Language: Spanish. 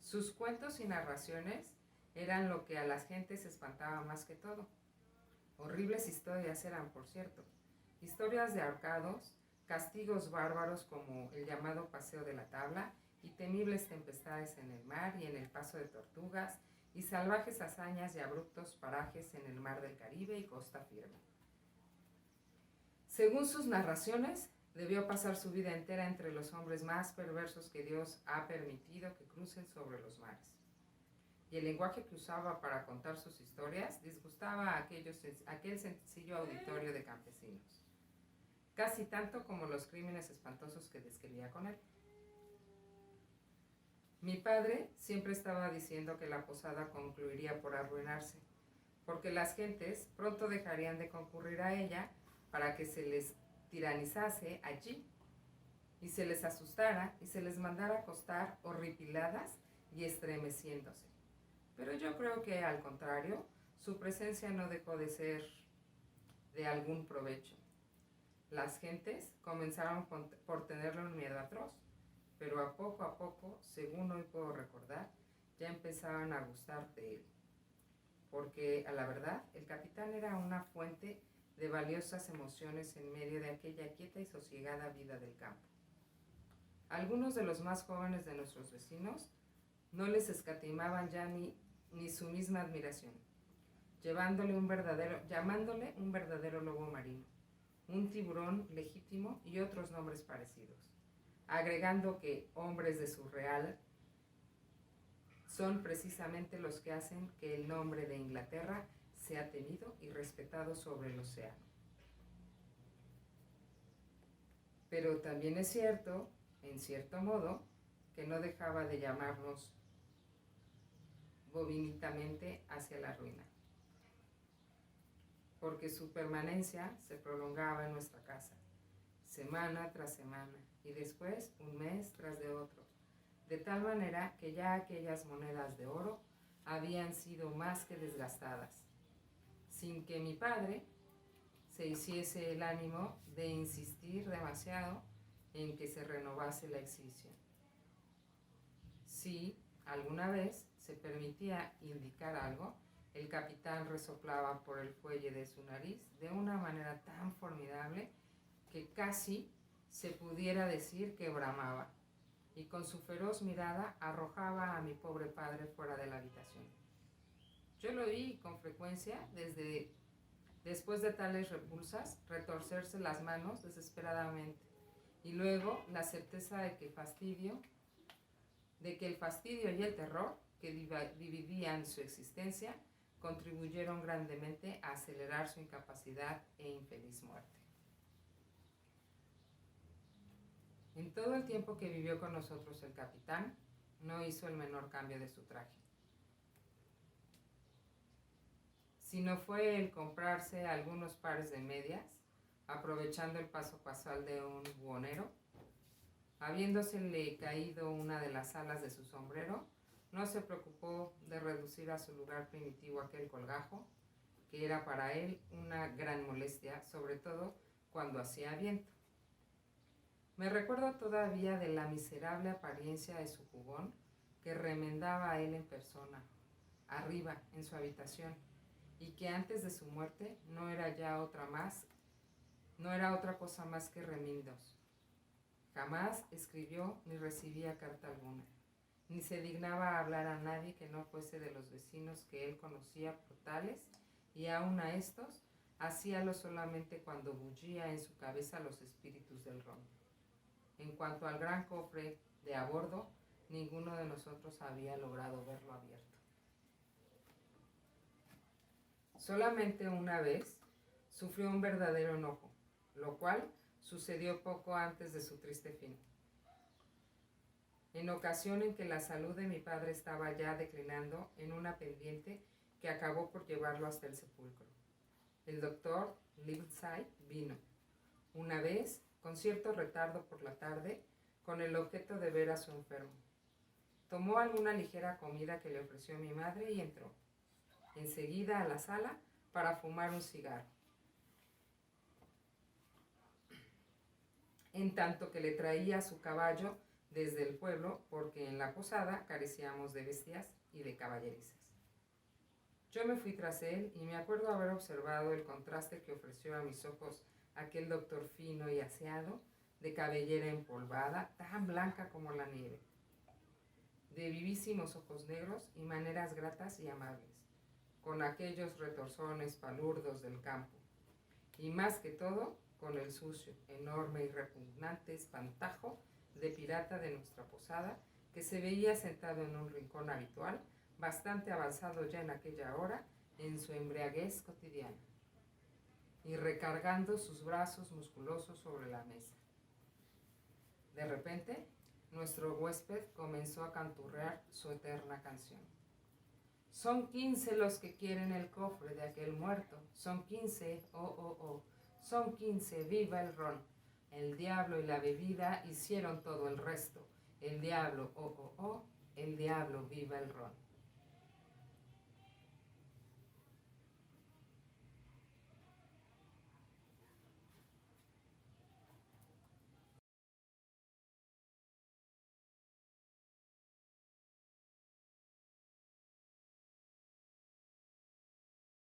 Sus cuentos y narraciones eran lo que a las gentes espantaba más que todo. Horribles historias eran, por cierto. Historias de ahorcados, castigos bárbaros como el llamado Paseo de la Tabla y temibles tempestades en el mar y en el paso de tortugas y salvajes hazañas y abruptos parajes en el mar del Caribe y costa firme. Según sus narraciones, debió pasar su vida entera entre los hombres más perversos que Dios ha permitido que crucen sobre los mares. Y el lenguaje que usaba para contar sus historias disgustaba a aquel sencillo auditorio de campesinos, casi tanto como los crímenes espantosos que describía con él. Mi padre siempre estaba diciendo que la posada concluiría por arruinarse, porque las gentes pronto dejarían de concurrir a ella para que se les tiranizase allí y se les asustara y se les mandara acostar horripiladas y estremeciéndose. Pero yo creo que al contrario, su presencia no dejó de ser de algún provecho. Las gentes comenzaron por tenerle un miedo atroz, pero a poco, según hoy puedo recordar, ya empezaban a gustar de él. Porque, a la verdad, el capitán era una fuente de valiosas emociones en medio de aquella quieta y sosegada vida del campo. Algunos de los más jóvenes de nuestros vecinos no les escatimaban ya ni su misma admiración, llamándole un verdadero lobo marino, un tiburón legítimo y otros nombres parecidos, agregando que hombres de su real son precisamente los que hacen que el nombre de Inglaterra sea temido y respetado sobre el océano. Pero también es cierto, en cierto modo, que no dejaba de llamarnos bovinitamente hacia la ruina, porque su permanencia se prolongaba en nuestra casa, semana tras semana, y después un mes tras de otro, de tal manera que ya aquellas monedas de oro habían sido más que desgastadas, sin que mi padre se hiciese el ánimo de insistir demasiado en que se renovase la exhibición. Si alguna vez se permitía indicar algo, el capitán resoplaba por el fuelle de su nariz de una manera tan formidable que casi se pudiera decir que bramaba, y con su feroz mirada arrojaba a mi pobre padre fuera de la habitación. Yo lo vi con frecuencia después de tales repulsas retorcerse las manos desesperadamente, y luego la certeza de que el fastidio y el terror que dividían su existencia contribuyeron grandemente a acelerar su incapacidad e infeliz muerte. En todo el tiempo que vivió con nosotros el capitán, no hizo el menor cambio de su traje, sino fue el comprarse algunos pares de medias, aprovechando el paso casual de un buhonero. Habiéndosele caído una de las alas de su sombrero, no se preocupó de reducir a su lugar primitivo aquel colgajo, que era para él una gran molestia, sobre todo cuando hacía viento. Me recuerdo todavía de la miserable apariencia de su jubón que remendaba a él en persona, arriba, en su habitación, y que antes de su muerte no era otra cosa más que remindos. Jamás escribió ni recibía carta alguna, ni se dignaba hablar a nadie que no fuese de los vecinos que él conocía por tales, y aun a estos hacíalo solamente cuando bullía en su cabeza los espíritus del ron. En cuanto al gran cofre de a bordo, ninguno de nosotros había logrado verlo abierto. Solamente una vez sufrió un verdadero enojo, lo cual sucedió poco antes de su triste fin. En ocasión en que la salud de mi padre estaba ya declinando en una pendiente que acabó por llevarlo hasta el sepulcro. El doctor Livesey vino, una vez, con cierto retardo por la tarde, con el objeto de ver a su enfermo. Tomó alguna ligera comida que le ofreció mi madre y entró enseguida a la sala para fumar un cigarro, en tanto que le traía a su caballo desde el pueblo porque en la posada carecíamos de bestias y de caballerizas. Yo me fui tras él y me acuerdo haber observado el contraste que ofreció a mis ojos aquel doctor fino y aseado, de cabellera empolvada, tan blanca como la nieve, de vivísimos ojos negros y maneras gratas y amables, con aquellos retorzones palurdos del campo, y más que todo, con el sucio, enorme y repugnante espantajo de pirata de nuestra posada, que se veía sentado en un rincón habitual, bastante avanzado ya en aquella hora, en su embriaguez cotidiana, y recargando sus brazos musculosos sobre la mesa. De repente, nuestro huésped comenzó a canturrear su eterna canción. Son 15 los que quieren el cofre de aquel muerto, son 15, oh, oh, oh, son 15, viva el ron. El diablo y la bebida hicieron todo el resto. El diablo, oh, oh, oh, el diablo, viva el ron.